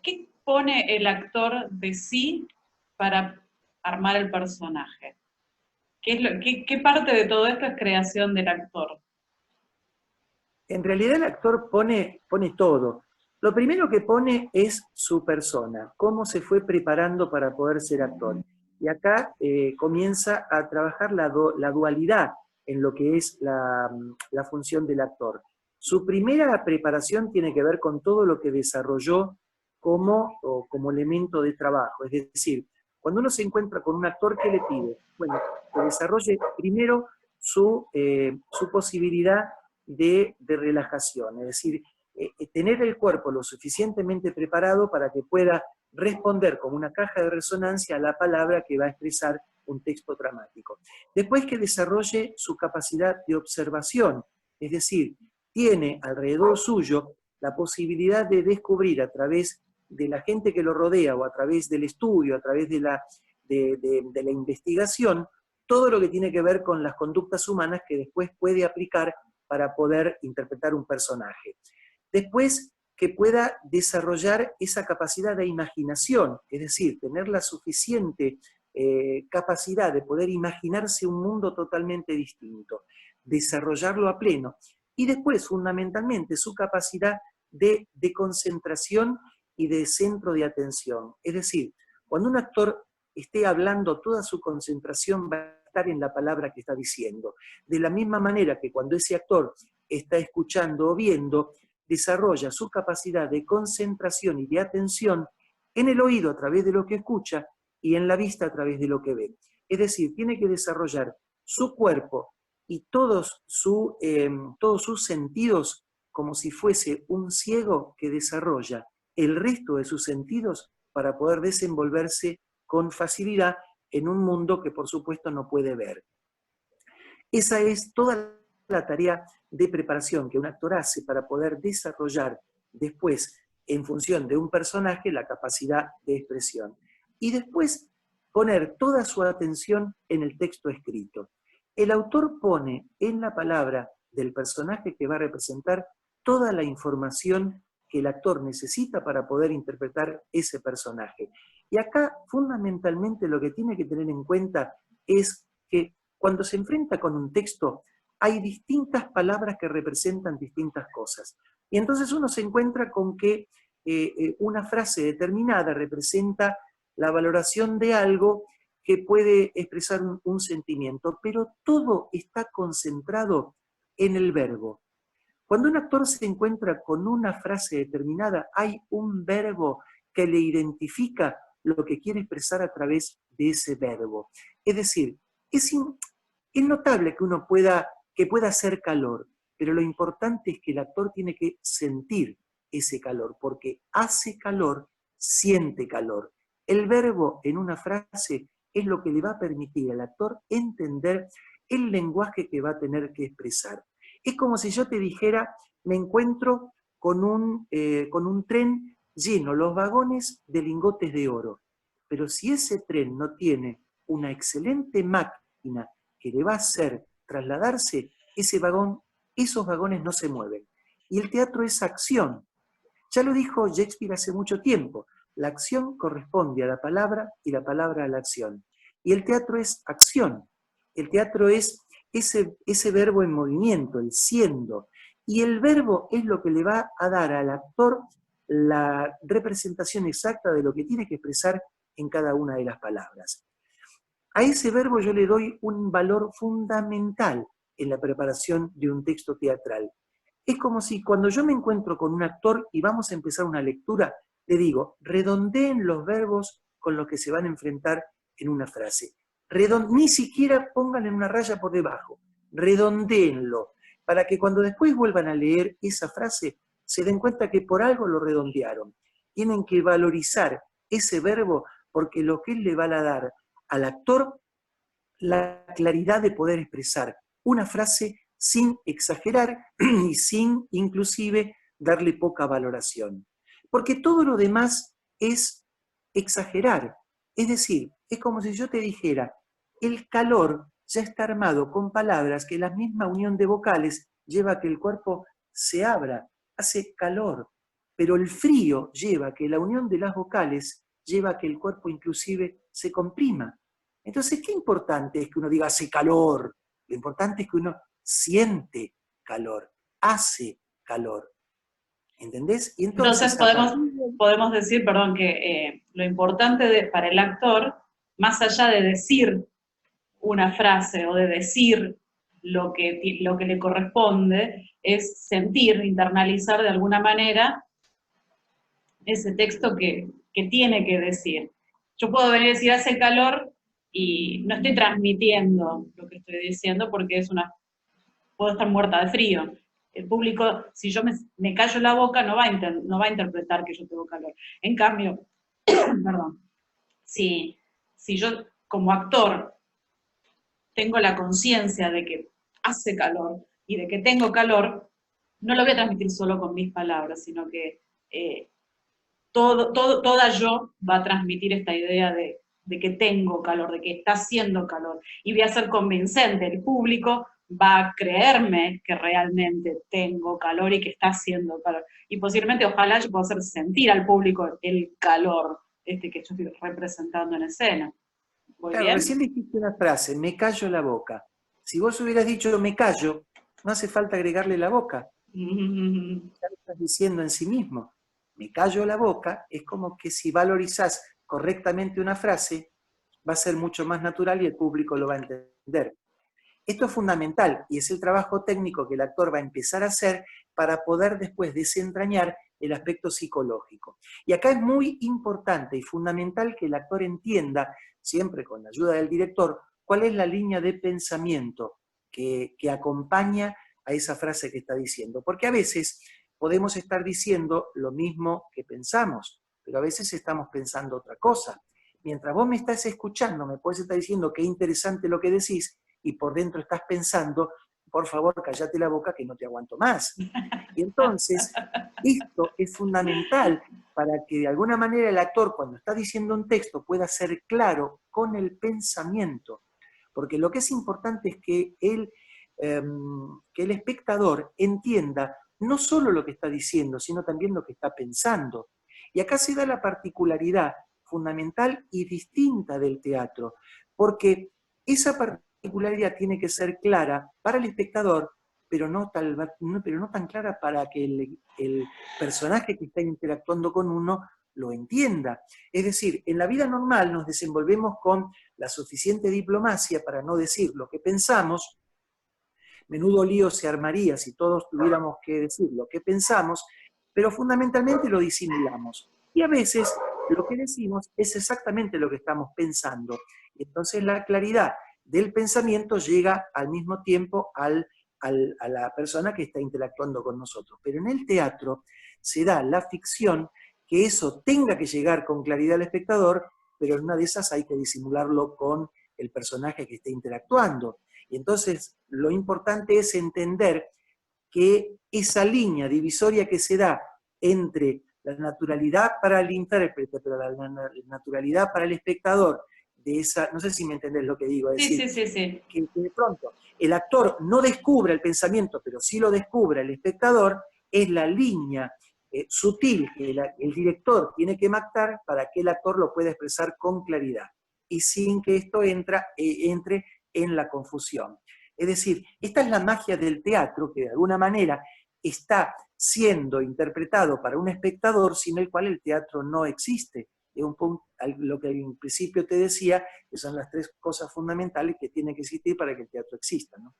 ¿qué pone el actor de sí para armar el personaje? ¿Qué parte de todo esto es creación del actor? En realidad el actor pone todo. Lo primero que pone es su persona, cómo se fue preparando para poder ser actor. Y acá comienza a trabajar la dualidad en lo que es la función del actor. Su primera preparación tiene que ver con todo lo que desarrolló como elemento de trabajo. Es decir, cuando uno se encuentra con un actor, ¿qué le pide? Bueno, que desarrolle primero su posibilidad de relajación, es decir, tener el cuerpo lo suficientemente preparado para que pueda responder como una caja de resonancia a la palabra que va a expresar un texto dramático. Después que desarrolle su capacidad de observación, es decir, tiene alrededor suyo la posibilidad de descubrir a través de la gente que lo rodea o a través del estudio, a través de la investigación, todo lo que tiene que ver con las conductas humanas que después puede aplicar para poder interpretar un personaje. Después, que pueda desarrollar esa capacidad de imaginación, es decir, tener la suficiente capacidad de poder imaginarse un mundo totalmente distinto, desarrollarlo a pleno. Y después, fundamentalmente, su capacidad de concentración y de centro de atención. Es decir, cuando un actor esté hablando, toda su concentración va a estar en la palabra que está diciendo. De la misma manera que cuando ese actor está escuchando o viendo, desarrolla su capacidad de concentración y de atención en el oído a través de lo que escucha y en la vista a través de lo que ve. Es decir, tiene que desarrollar su cuerpo y todos sus sentidos como si fuese un ciego que desarrolla el resto de sus sentidos para poder desenvolverse con facilidad en un mundo que por supuesto no puede ver. Esa es toda la tarea de preparación que un actor hace para poder desarrollar después, en función de un personaje, la capacidad de expresión. Y después poner toda su atención en el texto escrito. El autor pone en la palabra del personaje que va a representar toda la información que el actor necesita para poder interpretar ese personaje. Y acá, fundamentalmente, lo que tiene que tener en cuenta es que cuando se enfrenta con un texto, hay distintas palabras que representan distintas cosas. Y entonces uno se encuentra con que una frase determinada representa la valoración de algo que puede expresar un sentimiento, pero todo está concentrado en el verbo. Cuando un actor se encuentra con una frase determinada, hay un verbo que le identifica lo que quiere expresar a través de ese verbo. Es decir, es notable que pueda hacer calor, pero lo importante es que el actor tiene que sentir ese calor, porque hace calor, siente calor. El verbo en una frase es lo que le va a permitir al actor entender el lenguaje que va a tener que expresar. Es como si yo te dijera, me encuentro con un tren lleno, los vagones de lingotes de oro. Pero si ese tren no tiene una excelente máquina que le va a hacer trasladarse, esos vagones no se mueven. Y el teatro es acción. Ya lo dijo Shakespeare hace mucho tiempo. La acción corresponde a la palabra y la palabra a la acción. Y el teatro es acción. El teatro es ese verbo en movimiento, el siendo. Y el verbo es lo que le va a dar al actor la representación exacta de lo que tiene que expresar en cada una de las palabras. A ese verbo yo le doy un valor fundamental en la preparación de un texto teatral. Es como si cuando yo me encuentro con un actor y vamos a empezar una lectura, le digo, redondeen los verbos con los que se van a enfrentar en una frase. Ni siquiera pónganle una raya por debajo, redondeenlo, para que cuando después vuelvan a leer esa frase, se den cuenta que por algo lo redondearon. Tienen que valorizar ese verbo porque lo que él le va a dar al actor la claridad de poder expresar una frase sin exagerar y sin inclusive darle poca valoración. Porque todo lo demás es exagerar. Es decir, es como si yo te dijera, el calor ya está armado con palabras que la misma unión de vocales lleva a que el cuerpo se abra, hace calor. pero el frío lleva a que la unión de las vocales lleva a que el cuerpo inclusive se comprima. Entonces, qué importante es que uno diga hace calor, lo importante es que uno siente calor, hace calor. ¿Entendés? Y Entonces podemos decir, perdón, que lo importante para el actor, más allá de decir una frase o de decir lo que le corresponde, es sentir, internalizar de alguna manera ese texto que tiene que decir. Yo puedo venir a decir hace calor y no estoy transmitiendo lo que estoy diciendo porque puedo estar muerta de frío. El público, si yo me callo la boca, no va a interpretar que yo tengo calor. En cambio, perdón, si yo como actor tengo la conciencia de que hace calor y de que tengo calor, no lo voy a transmitir solo con mis palabras, sino que toda yo va a transmitir esta idea de que tengo calor, de que está haciendo calor, y voy a ser convincente, el público va a creerme que realmente tengo calor y que está haciendo calor, y posiblemente, ojalá yo pueda hacer sentir al público el calor que yo estoy representando en escena. Claro, bien. Recién dijiste una frase, me callo la boca. Si vos hubieras dicho me callo, no hace falta agregarle la boca. Ya lo estás diciendo en sí mismo. Me callo la boca es como que si valorizás correctamente una frase, va a ser mucho más natural y el público lo va a entender. Esto es fundamental y es el trabajo técnico que el actor va a empezar a hacer para poder después desentrañar el aspecto psicológico. Y acá es muy importante y fundamental que el actor entienda, siempre con la ayuda del director, cuál es la línea de pensamiento que acompaña a esa frase que está diciendo. Porque a veces podemos estar diciendo lo mismo que pensamos, pero a veces estamos pensando otra cosa. Mientras vos me estás escuchando, me puedes estar diciendo qué interesante lo que decís, y por dentro estás pensando, por favor, cállate la boca que no te aguanto más. Y entonces, esto es fundamental para que de alguna manera el actor, cuando está diciendo un texto, pueda ser claro con el pensamiento. Porque lo que es importante es que el espectador entienda no solo lo que está diciendo, sino también lo que está pensando. Y acá se da la particularidad fundamental y distinta del teatro, porque esa particularidad tiene que ser clara para el espectador, pero no tan clara para que el personaje que está interactuando con uno lo entienda. Es decir, en la vida normal nos desenvolvemos con la suficiente diplomacia para no decir lo que pensamos. Menudo lío se armaría si todos tuviéramos que decir lo que pensamos, pero fundamentalmente lo disimulamos. Y a veces lo que decimos es exactamente lo que estamos pensando. Entonces la claridad del pensamiento llega al mismo tiempo a la persona que está interactuando con nosotros. Pero en el teatro se da la ficción que eso tenga que llegar con claridad al espectador, pero en una de esas hay que disimularlo con el personaje que está interactuando. Y entonces lo importante es entender que esa línea divisoria que se da entre la naturalidad para el intérprete, pero la naturalidad para el espectador, de esa, no sé si me entendés lo que digo, es decir, sí. Que de pronto el actor no descubre el pensamiento, pero sí lo descubre el espectador, es la línea sutil que el director tiene que marcar para que el actor lo pueda expresar con claridad y sin que esto entre en la confusión. Es decir, esta es la magia del teatro que de alguna manera está siendo interpretado para un espectador sin el cual el teatro no existe. Es un punto, lo que al principio te decía, que son las tres cosas fundamentales que tienen que existir para que el teatro exista, ¿no?